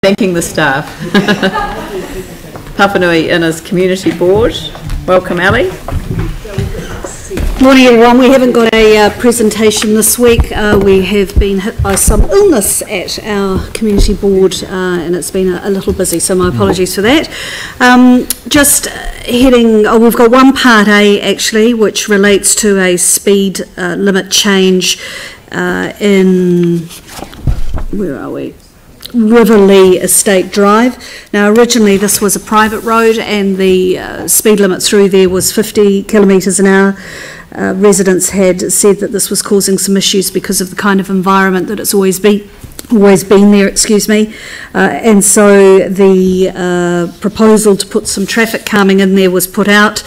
Thanking the staff. Papanui-Innes Community Board. Welcome, Ali. Morning everyone. We haven't got a presentation this week. We have been hit by some illness at our community board and it's been a little busy, so my apologies for that. We've got one part A actually, which relates to a speed limit change in, where are we? Riverlea Estate Drive. Now originally this was a private road and the speed limit through there was 50 kilometres an hour. Residents had said that this was causing some issues because of the kind of environment that it's always been there, and so the proposal to put some traffic calming in there was put out,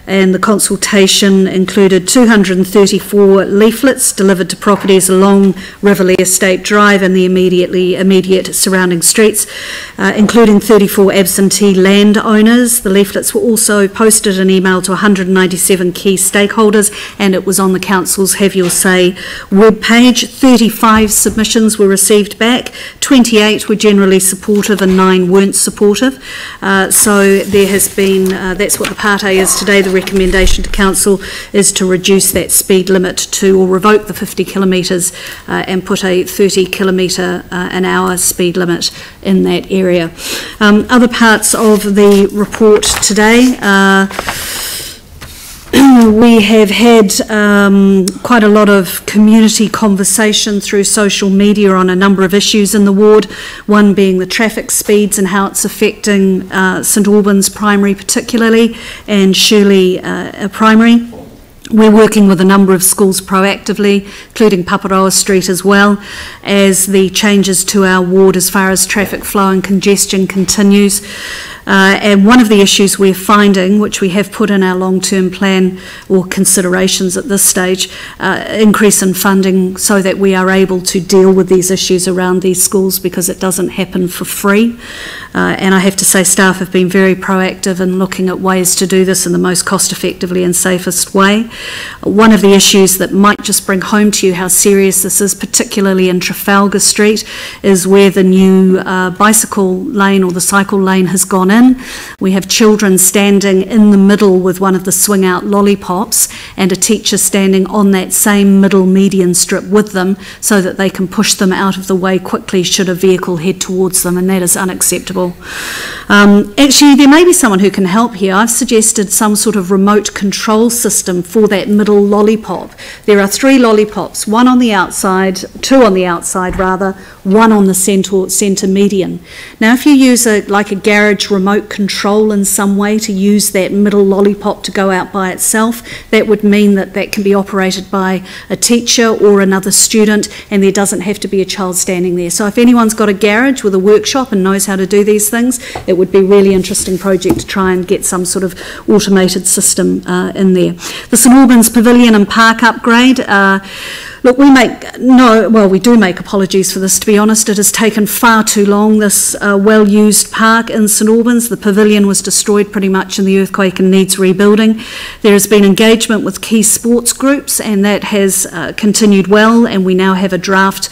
and the consultation included 234 leaflets delivered to properties along Riverlea Estate Drive and the immediate surrounding streets, including 34 absentee landowners. The leaflets were also posted and emailed to 197 key stakeholders, and it was on the Council's Have Your Say webpage. 35 submissions were received back, 28 were generally supportive and 9 weren't supportive. So there has been, that's what the Part A is today. The recommendation to Council is to reduce that speed limit to, or revoke the 50 kilometres and put a 30 kilometre an hour speed limit in that area. Other parts of the report today, we have had quite a lot of community conversation through social media on a number of issues in the ward, one being the traffic speeds and how it's affecting St Albans Primary particularly, and Shirley Primary. We're working with a number of schools proactively, including Paparoa Street as well, as the changes to our ward as far as traffic flow and congestion continues. And one of the issues we're finding, which we have put in our long-term plan or considerations at this stage, increase in funding so that we are able to deal with these issues around these schools, because it doesn't happen for free. And I have to say staff have been very proactive in looking at ways to do this in the most cost-effectively and safest way. One of the issues that might just bring home to you how serious this is, particularly in Trafalgar Street, is where the new bicycle lane or the cycle lane has gone in. We have children standing in the middle with one of the swing out lollipops and a teacher standing on that same middle median strip with them so that they can push them out of the way quickly should a vehicle head towards them, and that is unacceptable. Actually, there may be someone who can help here. I've suggested some sort of remote control system for that middle lollipop. There are 3 lollipops, one on the outside, 2 on the outside rather, 1 on the centre median. Now if you use like a garage remote control in some way to use that middle lollipop to go out by itself, that would mean that that can be operated by a teacher or another student, and there doesn't have to be a child standing there. So if anyone's got a garage with a workshop and knows how to do these things, it would be a really interesting project to try and get some sort of automated system in there. The St Albans Pavilion and Park upgrade. Look, we do make apologies for this, to be honest. It has taken far too long, this well-used park in St Albans. The pavilion was destroyed pretty much in the earthquake and needs rebuilding. There has been engagement with key sports groups, and that has continued well, and we now have a draft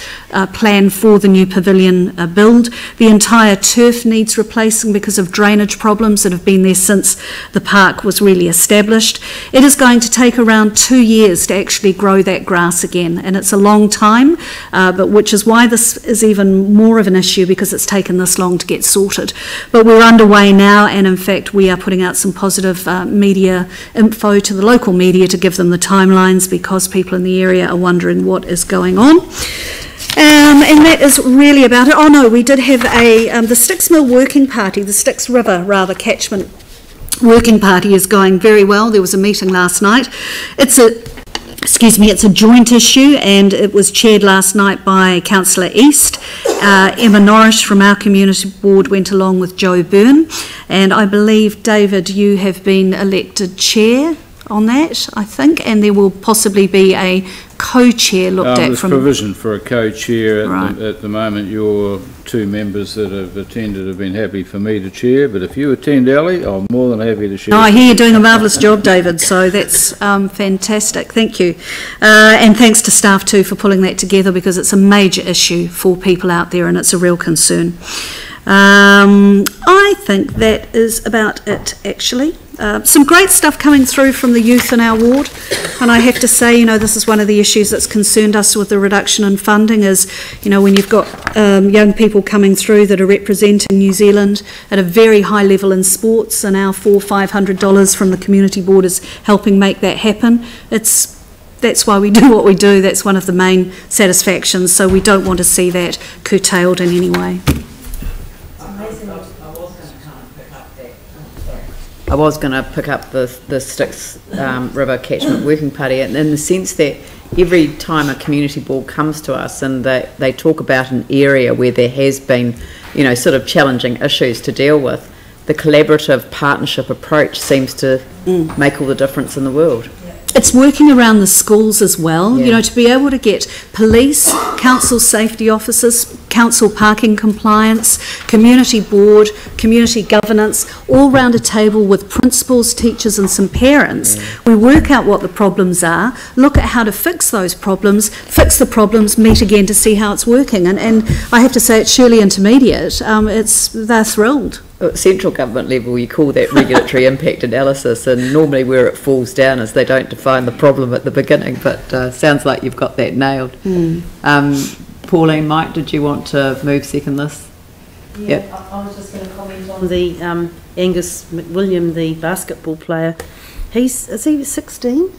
plan for the new pavilion build. The entire turf needs replacing because of drainage problems that have been there since the park was really established. It is going to take around 2 years to actually grow that grass again, and it's a long time, but which is why this is even more of an issue, because it's taken this long to get sorted. But we're underway now, and in fact we are putting out some positive media info to the local media to give them the timelines, because people in the area are wondering what is going on. And that is really about it. Oh no, we did have the Styx Mill Working Party, the Styx River rather catchment working party is going very well. There was a meeting last night. It's a joint issue, and it was chaired last night by Councillor East. Emma Norris from our community board went along with Joe Byrne, and I believe, David, you have been elected chair on that, I think, and there will possibly be a co-chair looked at there's from... provision for a co-chair right. At the moment. Your 2 members that have attended have been happy for me to chair, but if you attend, Ali, I'm more than happy to share. Oh, I hear you're doing a marvellous job, David, so that's fantastic. Thank you. And thanks to staff too for pulling that together, because it's a major issue for people out there and it's a real concern. I think that is about it, actually. Some great stuff coming through from the youth in our ward, and I have to say, you know, this is one of the issues that's concerned us with the reduction in funding is, you know, when you've got young people coming through that are representing New Zealand at a very high level in sports, and our $400-500 from the community board is helping make that happen. That's why we do what we do. That's one of the main satisfactions, so we don't want to see that curtailed in any way. I was going to pick up the Styx River Catchment Working Party in the sense that every time a community board comes to us and they talk about an area where there has been, you know, sort of challenging issues to deal with, the collaborative partnership approach seems to make all the difference in the world. It's working around the schools as well, you know, to be able to get police, council safety officers, council parking compliance, community board, community governance, all round a table with principals, teachers and some parents. We work out what the problems are, look at how to fix those problems, fix the problems, meet again to see how it's working. And I have to say it's Shirley Intermediate, they're thrilled. At central government level, you call that regulatory impact analysis, and normally where it falls down is they don't define the problem at the beginning, but sounds like you've got that nailed. Pauline, Mike, did you want to move second this? Yeah, yep. I was just going to comment on the Angus McWilliam, the basketball player. Is he 16?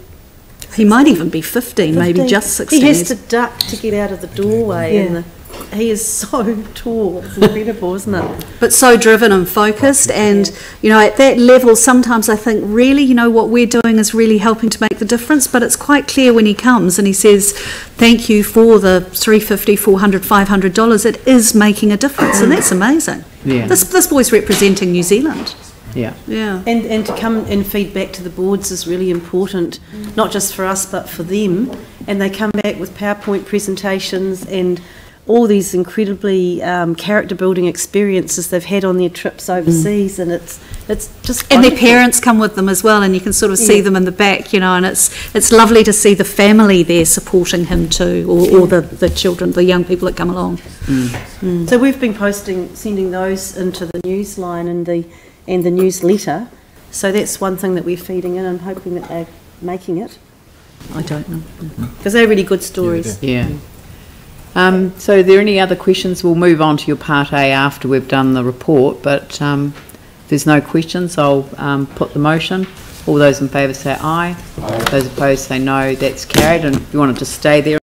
He might even be 15, maybe just 16. He has to duck to get out of the doorway, and he is so tall. It's incredible, isn't it? But so driven and focused, and you know, at that level, sometimes I think really, you know, what we're doing is really helping to make the difference. But it's quite clear when he comes and he says, "Thank you for the $350, $400, $500." It is making a difference, and that's amazing. Yeah. This boy's representing New Zealand. Yeah. Yeah. And to come and feed back to the boards is really important, not just for us but for them. And they come back with PowerPoint presentations and all these incredibly character building experiences they've had on their trips overseas, and it's just wonderful. And their parents come with them as well, and you can sort of see them in the back, you know, and it's lovely to see the family there supporting him too, or the children, the young people that come along. So we've been sending those into the newsline and the newsletter, so that's one thing that we're feeding in. I'm hoping that they're making it. I don't know, because they're really good stories. Yeah. So are there any other questions? We'll move on to your part A after we've done the report, but if there's no questions, I'll put the motion. All those in favour say aye. Those opposed say no. That's carried, and if you wanted to stay there